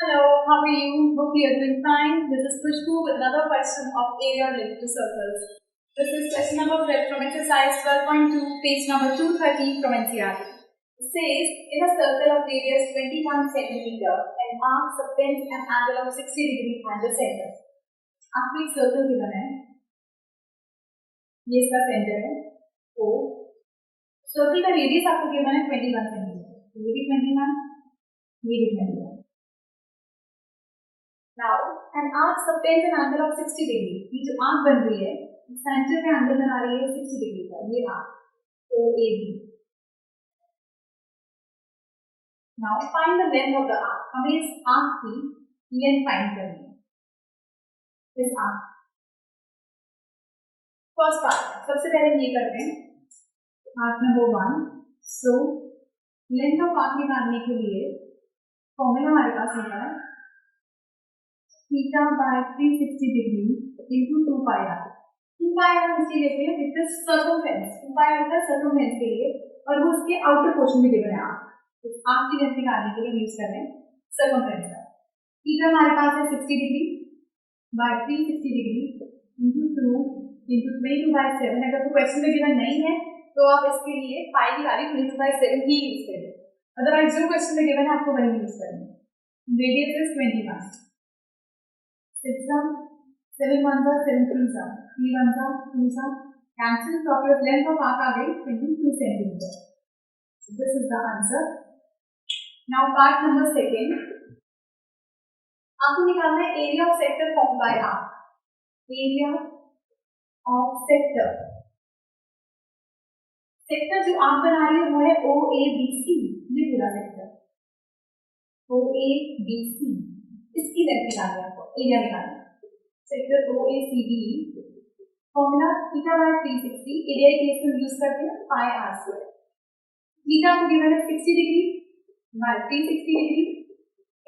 Hello, how are you? Hope you are doing fine. This is Khushbu with another question of area related to circles. This is question number 12 from exercise 12.2, page number 230 from NCERT. It says, in a circle of radius 21 cm, an arc subtends an angle of 60 degree at the center. आपको एक circle given है, ये इसका centre है, तो circle का radius आपको given है 21 सेंटीमीटर, ये भी 21, ये भी 21. Now, an arc subtends an angle of 60 degree. ये जो आर्क बन रही है, सेंटर में एंगल बना रही है 60 डिग्री का, ये arc OAB. Now, find the length of the arc. हमें इस आर्क की लेंथ फाइंड करनी है. इस आर्क फर्स्ट पार्ट, सबसे पहले ये करते हैं arc number 1. So length of arc निकालने के लिए फॉर्मूला हमारे पास होता है theta by 360 degree into 2 pi r. 2 pi r इसलिए लेते हैं बिकॉज़ सर्कमफेरेंस 2 पाई होता है सर्कमफेरेंस के लिए, और वो उसके आउटर पोर्शन में गिवन है आर्क. तो आर्क की लेंथ निकालने के लिए यूज कर रहे हैं सर्कमफेरेंस का. थीटा हमारे पास है 60 degree by 360 degree into 2 into 22/7. अगर वो क्वेश्चन में गिवन नहीं है तो आप इसके लिए पाई की वैल्यू 22/7 ही यूज करें, अदरवाइज जो क्वेश्चन में गिवन है आपको वही यूज करना है. Radius is 21. 7 1 7 3 3 1 2 cancel, so our length of arc आ गई 22 cm. So this is the answer. Now part number 2. आपको निकालना है area of sector form by arc. Area of sector, sector जो आर्क बना रही है वो है OABC. ये पूरा सेक्टर OABC, इसकी लेंथ निकालनी है आपको, एरिया निकालना है. Sector OACB, formula theta by 360. Area के केस में यूज करते हैं पाई आर स्क्वायर. थीटा को गिवन है 60 degree by 360 degree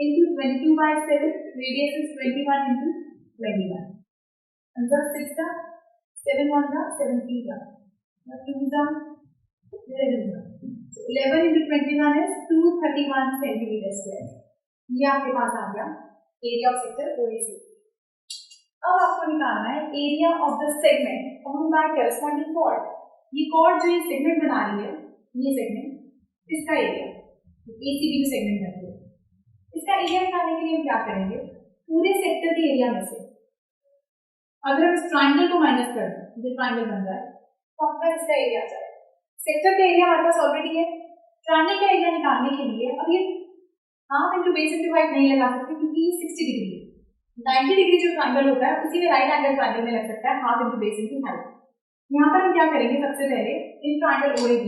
into 22/7. Radius is 21 into 21. Answer 6 7 1 7 3 2 11. So 11 into 21 is 231 centimeter square. ये आपके पास आ गया एरिया ऑफ सेक्टर OAC. अब आपको निकालना है area of the segment formed by corresponding chord. ये कॉर्ड जो ये सेगमेंट बना रही है, ये सेगमेंट, इसका एरिया ACB जो सेगमेंट है, इसका एरिया निकालने के लिए हम क्या करेंगे, पूरे सेक्टर के एरिया में से अगर हम इस ट्रायंगल को माइनस कर दें, जो ट्रायंगल बन रहा है, तो आपका इसका एरिया आ जाएगा. सेक्टर का एरिया हमारे पास ऑलरेडी है. ट्रायंगल का एरिया निकालने के लिए अब ये half into base into height नहीं लगा सकते, क्योंकि 60 डिग्री है. 90 डिग्री जो ट्रायंगल होता है उसी में राइट एंगल ट्रायंगल में लग सकता है half into base into height. यहाँ पर हम क्या करेंगे, सबसे पहले इन ट्रायंगल OAB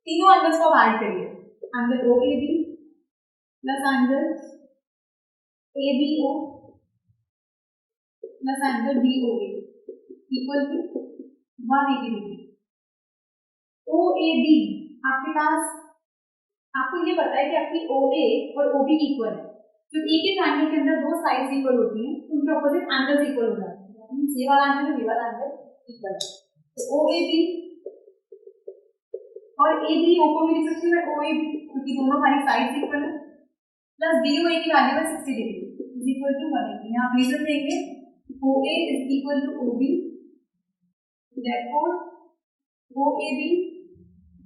तीनों एंगल्स को ऐड करिए. Angle OAB plus angle ABO plus angle BOA equal to 180 degree. OAB आपके पास, आपको ये पता है कि आपकी OA और OB इक्वल है. तो एक ही ट्रायंगल के अंदर दो साइड्स इक्वल होती हैं, उनके ऑपोजिट एंगल्स इक्वल हो जाते हैं. ये वाला एंगल और ये वाला एंगल इक्वल है. तो OAB और ABO को भी लिख सकती हूँ मैं OAB, क्योंकि दोनों हमारी साइड्स इक्वल है, प्लस BOA की वैल्यू है 60 डिग्री इज इक्वल टू 180. यहाँ आप रीजन देंगे OA is equal to OB, therefore OAB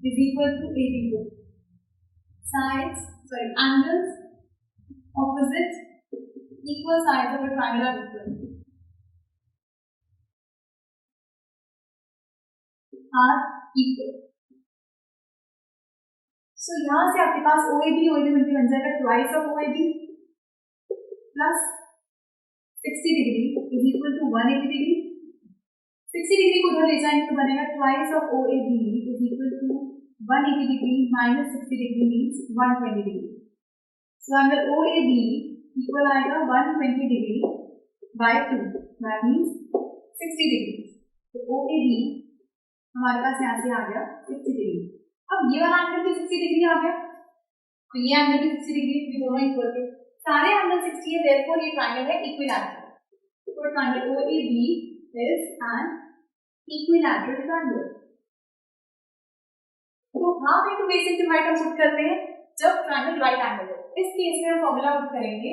is equal to ABO. Sides, sorry, angles opposite equal sides of a triangle are equal. Are equal. So यहाँ से आपके पास OAB मिलकर बन जाएगा twice of OAB plus 60 degree is equal to 180 degree. 60 degree को उधर ले जाएंगे तो बनेगा twice of OAB is equal to 180 degree minus 60 degree means 120 degree. So angle OAB equal आएगा 120 degree by 2. That means 60 degree. तो OAB हमारे पास यहाँ से आ गया 60 degree. अब ये वाला एंगल भी 60 डिग्री आ गया, तो ये एंगल भी 60 डिग्री, ये दोनों इक्वल थे. सारे एंगल 60 है, therefore ये ट्रायंगल है इक्विलैटरल. तो triangle OAB is an equilateral triangle. तो half into base into height हम पुट करते हैं, जब ट्रायंगल राइट एंगल हो। इस केस में हम फॉर्मूला यूज करेंगे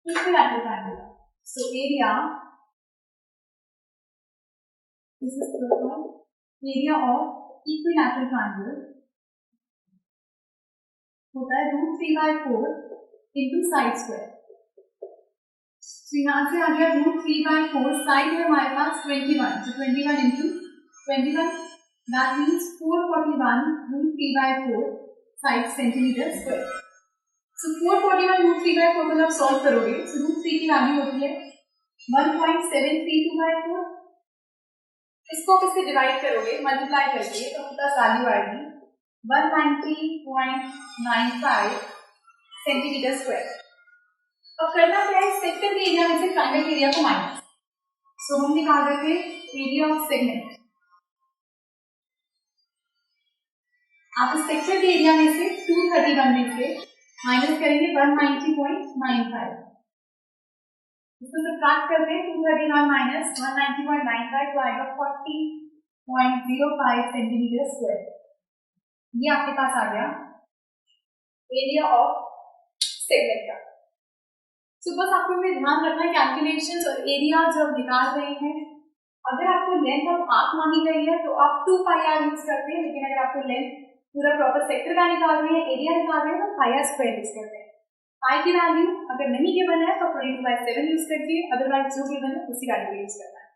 equilateral triangle. So area, this is area of equilateral triangle होता है √3/4 इंटू साइड स्क्वायर। तो यहाँ से आ गया √3/4, साइड है हमारे पास 21, तो 21 into 21, that means 441 √3/4 side centimetre square. So 441 √3/4 को आप सॉल्व करोगे, तो √3 की वैल्यू होती है 1.732/4। इसको आप इससे डिवाइड करोगे मल्टीप्लाई करके, तो आपके पास वैल्यू आएगी 190.95 सेंटीमीटर स्क्वायर। अब करना क्या है, सेक्टर के एरिया में से ट्रायंगल के एरिया को माइनस। सो हम निकाल देते एरिया ऑफ सेगमेंट। आप इस सेक्टर के एरिया में से 231 में से माइनस करेंगे 190.95। इसको सब्ट्रैक्ट करते हैं, 231 माइनस 190.95 तो आएगा 40.05 सेंटीमीटर स्क्वायर। ये आपके पास आ गया एरिया ऑफ सेगमेंट का। तो बस आपको में ध्यान रखना है कैलकुलेशंस और एरिया जब निकाल रहे हैं, अगर आपको लेंथ ऑफ आर्क मांगी गई है तो आप 2πr यूज करते हैं, लेकिन अगर आपको लेंथ पूरा प्रॉपर सेक्टर का निकाल रहे हैं, एरिया निकाल रहे हैं, तो πr² यूज करते हैं। पाई की वैल्यू अगर नहीं गिवन है तो 22/7 यूज करती है, अदरवाइज जो गिवन है उसी वैल्यू यूज करना है।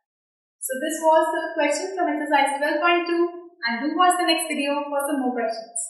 So this was the question from exercise 12.2 and do watch the next video for some more questions.